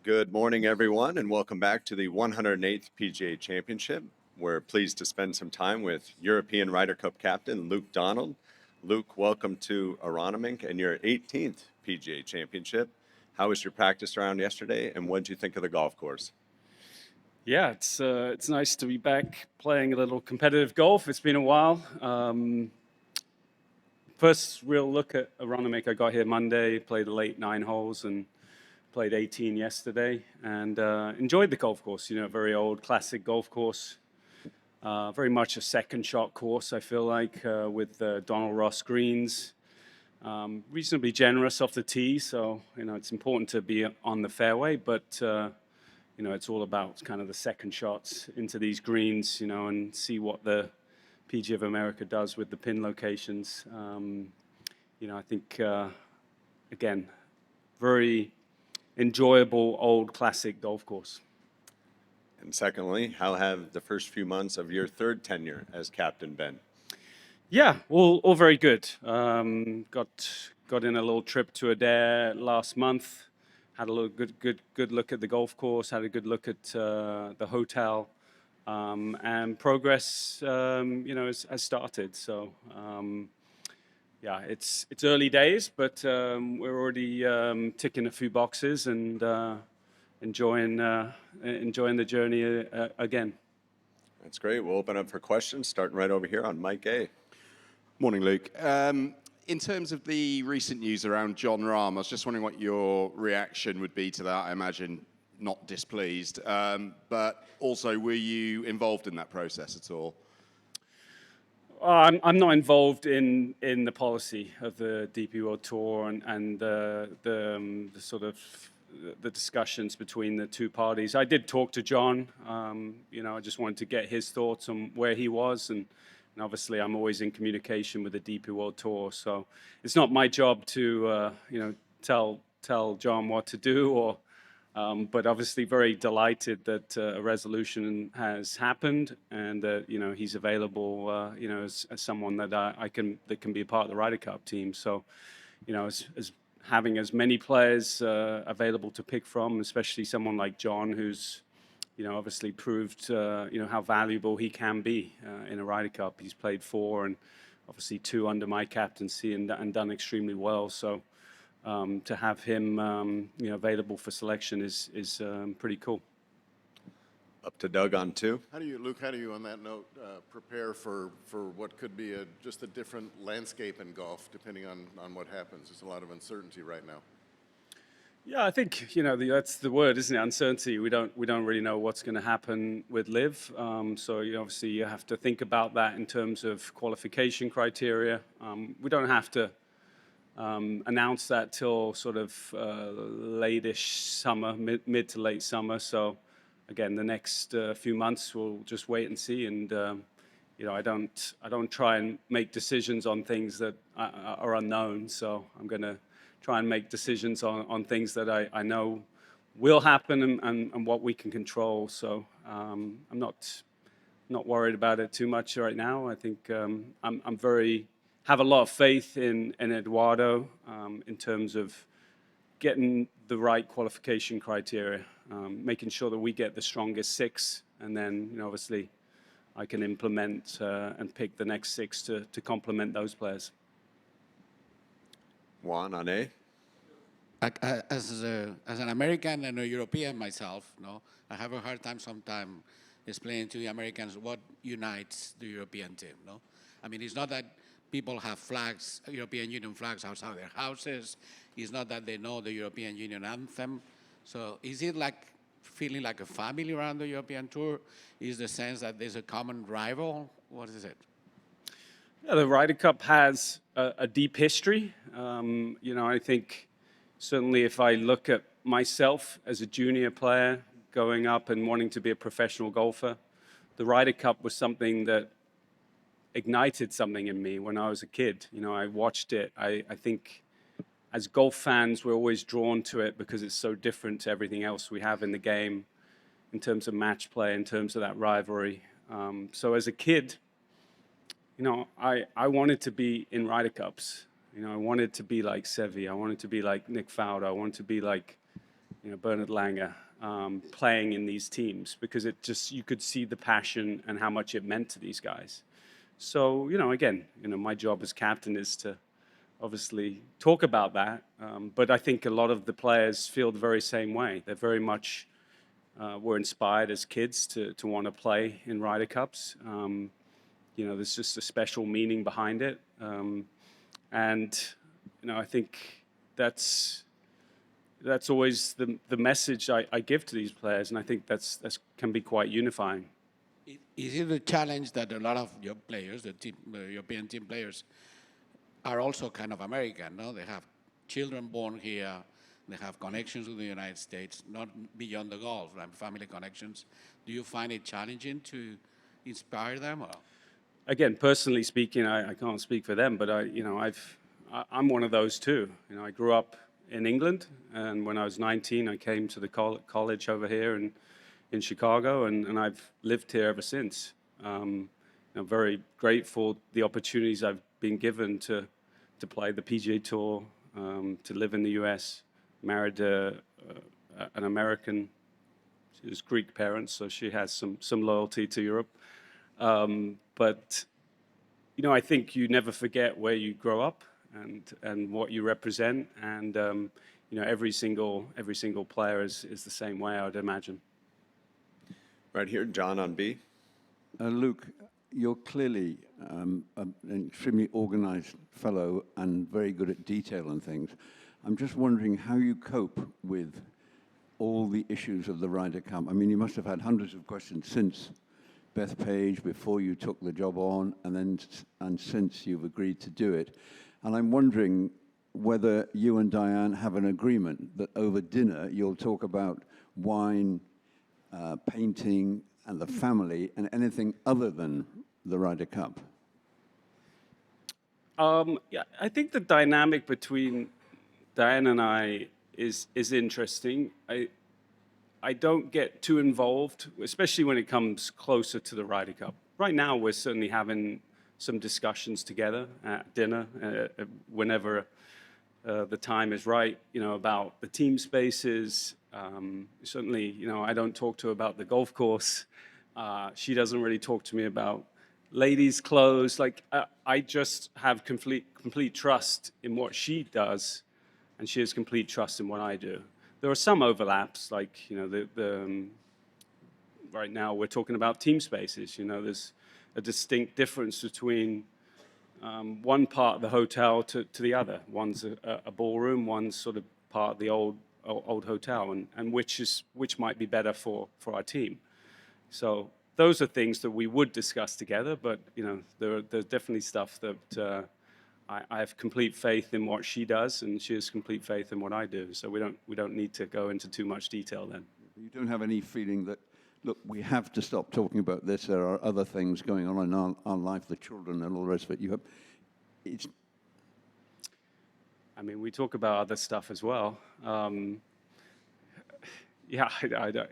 Good morning, everyone, and welcome back to the 108th PGA Championship. We're pleased to spend some time with European Ryder Cup captain Luke Donald. Luke, welcome to Aronimink and your 18th PGA Championship. How was your practice round yesterday, and what did you think of the golf course? Yeah, it's nice to be back playing a little competitive golf. It's been a while. First real look at Aronimink, I got here Monday, played the late 9 holes and played 18 yesterday, and enjoyed the golf course. You know, very old classic golf course, very much a second shot course. I feel like with Donald Ross greens, reasonably generous off the tee. So you know, it's important to be on the fairway, but you know, it's all about kind of the second shots into these greens, you know, and see what the PGA of America does with the pin locations. You know, I think, again, very enjoyable old classic golf course. And secondly, how have the first few months of your third tenure as captain been? Yeah, all very good. Got in a little trip to Adair last month. Had a little good look at the golf course. Had a good look at the hotel, and progress, you know, has started. So yeah, it's early days, but we're already ticking a few boxes and enjoying the journey again. That's great. We'll open up for questions, starting right over here on Mike A. Morning, Luke. In terms of the recent news around Jon Rahm, I was just wondering what your reaction would be to that. I imagine not displeased, but also were you involved in that process at all? I'm not involved in the policy of the DP World Tour and the sort of the discussions between the two parties. I did talk to John. You know, I just wanted to get his thoughts on where he was, and obviously I'm always in communication with the DP World Tour. So it's not my job to you know, tell John what to do, or but obviously very delighted that a resolution has happened and that, you know, he's available, you know, as someone that that can be a part of the Ryder Cup team. So, you know, as having as many players available to pick from, especially someone like John, who's, you know, obviously proved, you know, how valuable he can be in a Ryder Cup. He's played 4 and obviously 2 under my captaincy and done extremely well. So to have him, you know, available for selection is pretty cool. Up to Doug on 2. Luke, how do you, on that note, prepare for what could be just a different landscape in golf, depending on what happens? There's a lot of uncertainty right now. Yeah, I think, you know, that's the word, isn't it? Uncertainty. We don't really know what's going to happen with LIV. So you obviously you have to think about that in terms of qualification criteria. We don't have to announce that till sort of late-ish summer, mid to late summer. So again, the next few months we'll just wait and see. And you know, I don't try and make decisions on things that are unknown. So I'm going to try and make decisions on things that I know will happen and what we can control. So I'm not worried about it too much right now. I think I'm very have a lot of faith in Eduardo in terms of getting the right qualification criteria, making sure that we get the strongest 6, and then, you know, obviously I can implement and pick the next 6 to complement those players. Juan on A. As an American and a European myself, no, I have a hard time sometimes explaining to the Americans what unites the European team. No, I mean, it's not that people have flags, European Union flags outside their houses. It's not that they know the European Union anthem. So is it like feeling like a family around the European Tour? Is the sense that there's a common rival? What is it? Yeah, the Ryder Cup has a deep history. You know, I think certainly if I look at myself as a junior player going up and wanting to be a professional golfer, the Ryder Cup was something that ignited something in me when I was a kid. You know, I watched it. I think as golf fans, we're always drawn to it because it's so different to everything else we have in the game in terms of match play, in terms of that rivalry. So as a kid, you know, I wanted to be in Ryder Cups. You know, I wanted to be like Seve. I wanted to be like Nick Faldo. I wanted to be like, Bernard Langer, playing in these teams, because you could see the passion and how much it meant to these guys. So, again, my job as captain is to obviously talk about that. But I think a lot of the players feel the very same way. They're very much were inspired as kids to want to play in Ryder Cups. There's just a special meaning behind it. And I think that's always the message I give to these players, and I think that's can be quite unifying. Is it a challenge that a lot of your players, the European team players, are also kind of American, no? They have children born here, they have connections with the United States, not beyond the golf, like family connections. Do you find it challenging to inspire them? Or? Again, personally speaking, I can't speak for them, but I'm one of those too. I grew up in England, and when I was 19, I came to the college over here in Chicago, and I've lived here ever since. I'm very grateful the opportunities I've been given to play the PGA Tour, to live in the U.S. Married an American. She has Greek parents, so she has some loyalty to Europe. But I think you never forget where you grow up and what you represent, and every single player is the same way, I would imagine. Right here, John on B. Luke, you're clearly an extremely organized fellow and very good at detail and things. I'm just wondering how you cope with all the issues of the Ryder Cup. I mean, you must have had hundreds of questions since Bethpage, before you took the job on, and since you've agreed to do it. And I'm wondering whether you and Diane have an agreement that over dinner you'll talk about wine, painting, and the family, and anything other than the Ryder Cup. Yeah, I think the dynamic between Diane and I is interesting. I don't get too involved, especially when it comes closer to the Ryder Cup. Right now, we're certainly having some discussions together at dinner, whenever the time is right, about the team spaces. Certainly, I don't talk to her about the golf course. She doesn't really talk to me about ladies' clothes. I just have complete trust in what she does, and she has complete trust in what I do. There are some overlaps, like, right now we're talking about team spaces. There's a distinct difference between one part of the hotel to the other. One's a ballroom, one's sort of part of the old hotel, and which might be better for our team. So those are things that we would discuss together, but there's definitely stuff that I have complete faith in what she does, and she has complete faith in what I do. So we don't need to go into too much detail then. You don't have any feeling that, look, we have to stop talking about this. There are other things going on in our life, the children and all the rest of it. I mean, we talk about other stuff as well. Yeah, I don't,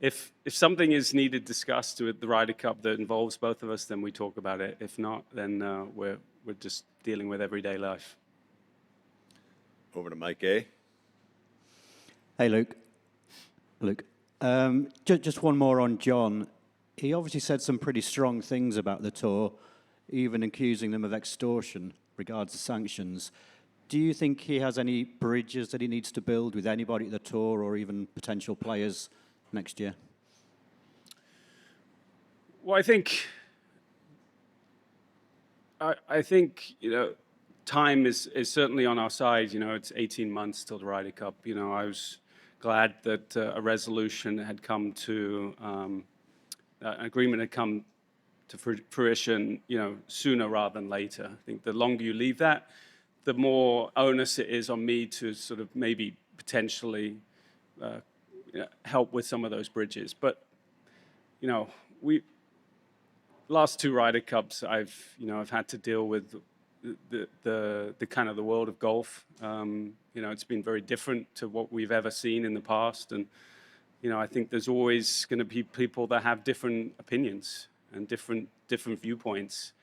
if something is needed discussed with the Ryder Cup that involves both of us, then we talk about it. If not, then we're just dealing with everyday life. Over to Mike A. Hey, Luke. Just one more on Jon. He obviously said some pretty strong things about the tour, even accusing them of extortion regards to sanctions. Do you think he has any bridges that he needs to build with anybody at the tour or even potential players next year? Well, I think time is certainly on our side. It's 18 months till the Ryder Cup. I was glad that a resolution had come to, an agreement had come to fruition, sooner rather than later. I think the longer you leave that, the more onus it is on me to sort of maybe potentially help with some of those bridges. But last two Ryder Cups, I've had to deal with the kind of the world of golf. It's been very different to what we've ever seen in the past, and I think there's always going to be people that have different opinions and different viewpoints.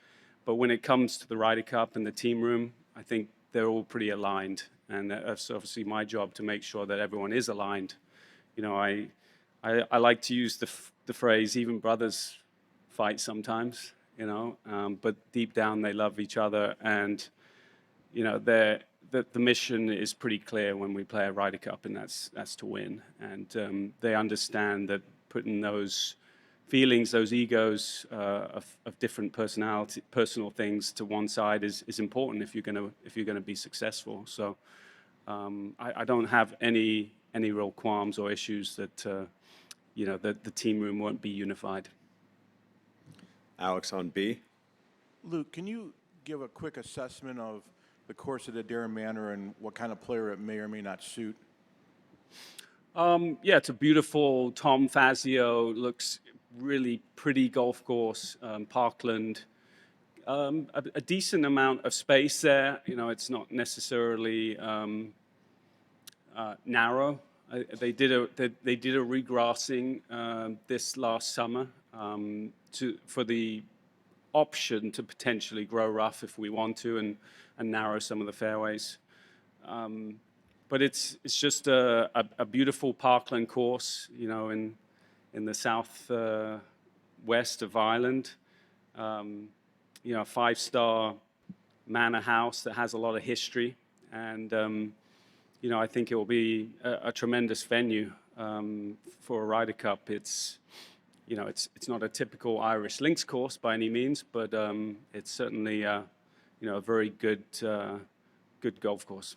But when it comes to the Ryder Cup and the team room, I think they're all pretty aligned, and that's obviously my job to make sure that everyone is aligned. You know, I like to use the phrase, even brothers fight sometimes, you know, but deep down they love each other, and you know, the mission is pretty clear when we play a Ryder Cup, and that's to win. And they understand that putting those feelings, those egos of different personal things to one side is important if you're gonna be successful. So I don't have any real qualms or issues that you know, that the team room won't be unified. Alex on B. Luke, can you give a quick assessment of the course of the Darren Manor and what kind of player it may or may not suit? Yeah, it's a beautiful Tom Fazio, looks really pretty golf course, parkland. A decent amount of space there. You know, it's not necessarily narrow. They did a regrassing this last summer for the option to potentially grow rough if we want to and narrow some of the fairways. But it's just a beautiful parkland course, you know, in the south west of Ireland. You know, a 5-star manor house that has a lot of history, and you know, I think it will be a tremendous venue for a Ryder Cup. It's, you know, it's not a typical Irish links course by any means, but it's certainly you know, a very good good golf course.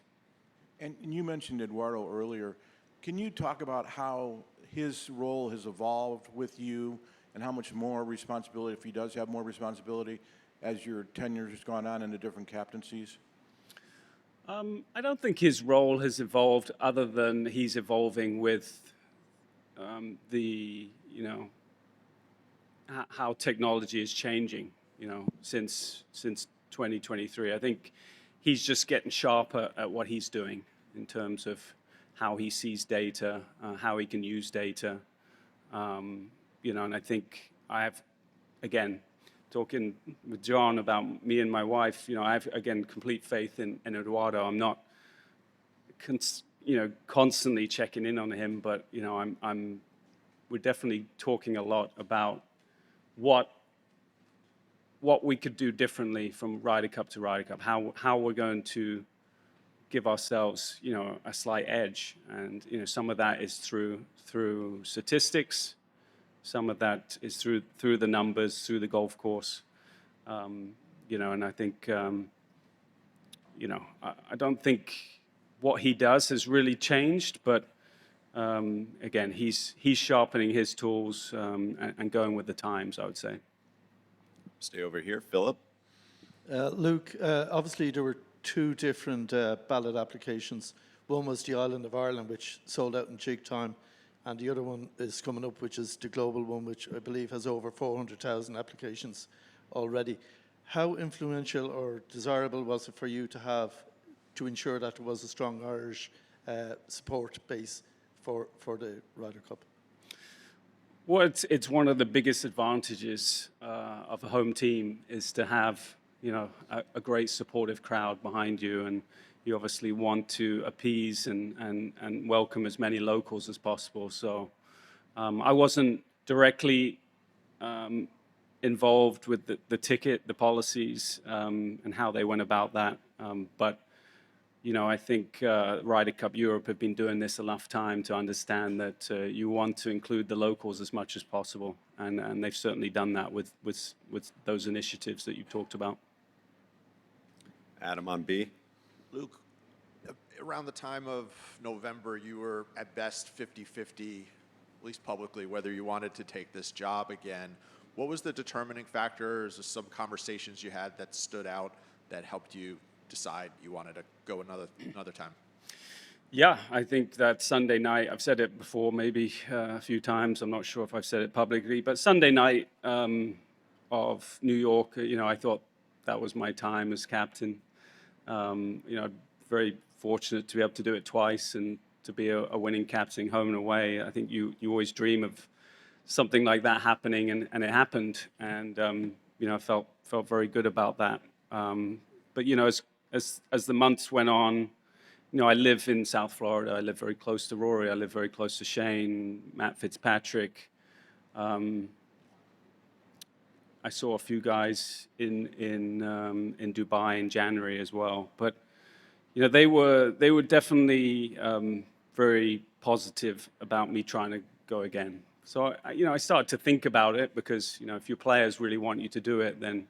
And you mentioned Eduardo earlier. Can you talk about how his role has evolved with you and how much more responsibility, if he does have more responsibility, as your tenure has gone on in the different captaincies? I don't think his role has evolved other than he's evolving with the, you know, how technology is changing, you know, since 2023. I think he's just getting sharper at what he's doing in terms of how he sees data, how he can use data, you know, and I think I have, again, talking with Jon about me and my wife, you know, I have, again, complete faith in Eduardo. I'm not, you know, constantly checking in on him, but, you know, we're definitely talking a lot about what we could do differently from Ryder Cup to Ryder Cup, how we're going to give ourselves, you know, a slight edge. And, you know, some of that is through statistics, some of that is through the numbers, through the golf course, you know, and I think, you know, I don't think what he does has really changed, but again, he's sharpening his tools and going with the times, I would say. Stay over here. Philip? Luke, obviously there were two different ballot applications. One was the Island of Ireland, which sold out in jig time, and the other one is coming up, which is the global one, which I believe has over 400,000 applications already. How influential or desirable was it for you to have to ensure that there was a strong Irish support base for the Ryder Cup? Well, it's one of the biggest advantages of a home team is to have, you know, a great supportive crowd behind you, and you obviously want to appease and welcome as many locals as possible. So I wasn't directly involved with the ticket, the policies, and how they went about that. But, you know, I think Ryder Cup Europe have been doing this enough time to understand that you want to include the locals as much as possible. And they've certainly done that with those initiatives that you've talked about. Adam on B. Luke, around the time of November, you were at best 50-50, at least publicly, whether you wanted to take this job again. What was the determining factor? Is there some conversations you had that stood out that helped you decide you wanted to go another time? Yeah, I think that Sunday night, I've said it before maybe a few times, I'm not sure if I've said it publicly, but Sunday night of New York, you know, I thought that was my time as captain. You know, very fortunate to be able to do it twice and to be a winning captain home and away. I think you always dream of something like that happening, and it happened. And you know, I felt very good about that. But you know, as the months went on, I live in South Florida. I live very close to Rory. I live very close to Shane, Matt Fitzpatrick. I saw a few guys in Dubai in January as well. But they were definitely very positive about me trying to go again. So I started to think about it because if your players really want you to do it, then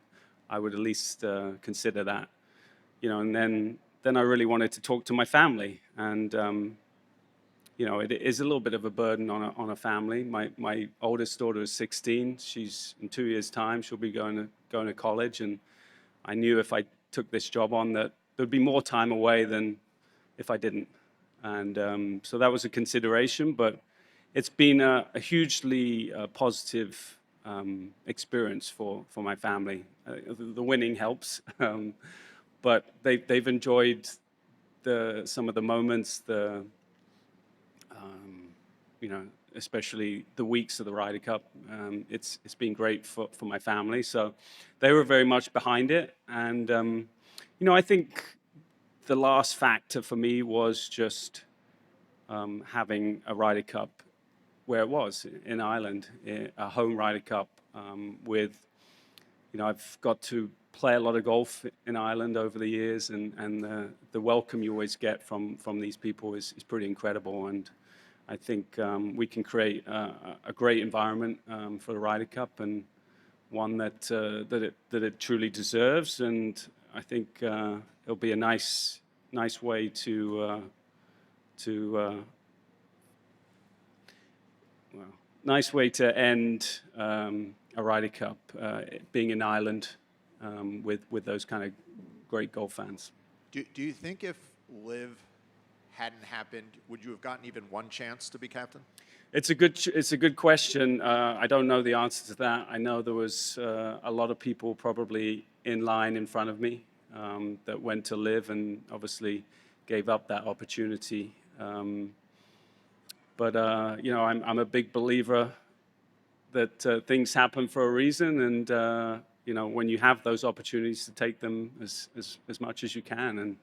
I would at least consider that. And then I really wanted to talk to my family, and it is a little bit of a burden on a family. My oldest daughter is 16. She's in 2 years' time. She'll be going to college, and I knew if I took this job on that there'd be more time away than if I didn't. And so that was a consideration, but it's been a hugely positive experience for my family. The winning helps, but they've enjoyed some of the moments, especially the weeks of the Ryder Cup. It's been great for my family, so they were very much behind it. And I think the last factor for me was just having a Ryder Cup where it was in Ireland, a home Ryder Cup with, I've got to play a lot of golf in Ireland over the years, and the welcome you always get from these people is pretty incredible. And I think we can create a great environment for the Ryder Cup, and one that it truly deserves. And I think it'll be a nice way nice way to end a Ryder Cup, being in Ireland with those kind of great golf fans. Do you think if LIV hadn't happened, would you have gotten even one chance to be captain? It's a good question. I don't know the answer to that. I know there was a lot of people probably in line in front of me that went to LIV and obviously gave up that opportunity. But I'm a big believer that things happen for a reason, and when you have those opportunities, to take them as much as you can, and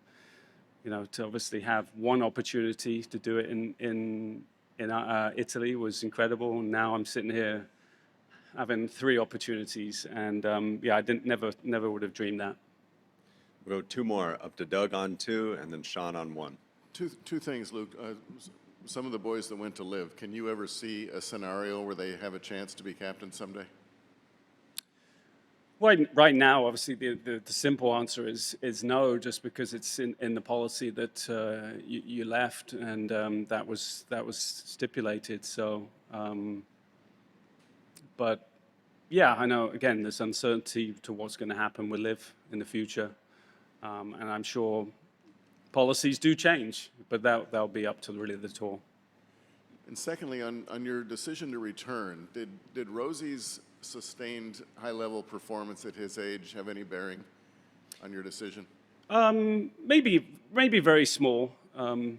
to obviously have one opportunity to do it in Italy was incredible. And now I'm sitting here having 3 opportunities, and I never would have dreamed that. We'll go 2 more, up to Doug on 2, and then Sean on 1. Two things, Luke. Some of the boys that went to LIV, can you ever see a scenario where they have a chance to be captain someday? Right now, obviously, the simple answer is no, just because it's in the policy that you left, and that was stipulated. So, but yeah, I know. Again, there's uncertainty to what's going to happen with LIV in the future, and I'm sure policies do change, but that'll be up to really the tour. And secondly, on your decision to return, did Rosie's sustained high-level performance at his age have any bearing on your decision? Maybe very small. I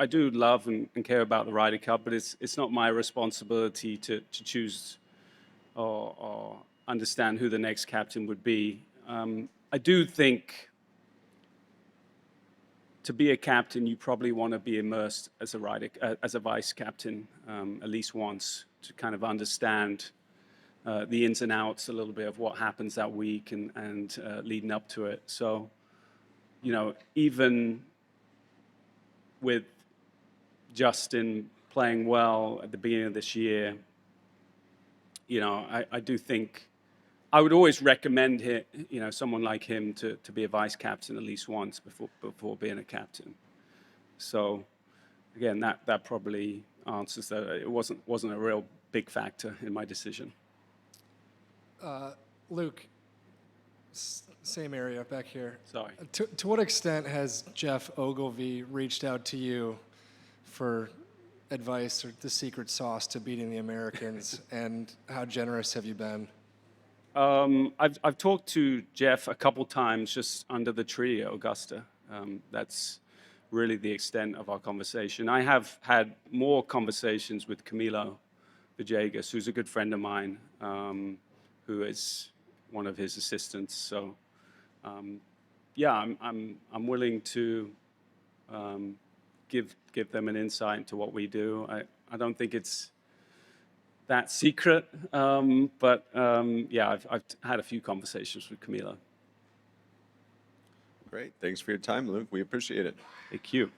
do love and care about the Ryder Cup, but it's not my responsibility to choose or understand who the next captain would be. I do think to be a captain, you probably want to be immersed as a vice captain at least once, to kind of understand the ins and outs a little bit of what happens that week and leading up to it. So, even with Justin playing well at the beginning of this year, I do think I would always recommend someone like him to be a vice captain at least once before being a captain. So again, that probably answers that. It wasn't a real big factor in my decision. Luke, same area back here. Sorry. To what extent has Jeff Ogilvy reached out to you for advice or the secret sauce to beating the Americans, and how generous have you been? I've talked to Jeff a couple times just under the tree at Augusta. That's really the extent of our conversation. I have had more conversations with Camilo Villegas, who's a good friend of mine, who is one of his assistants. So yeah, I'm willing to give them an insight into what we do. I don't think it's that secret, but yeah, I've had a few conversations with Camilo. Great. Thanks for your time, Luke. We appreciate it. Thank you.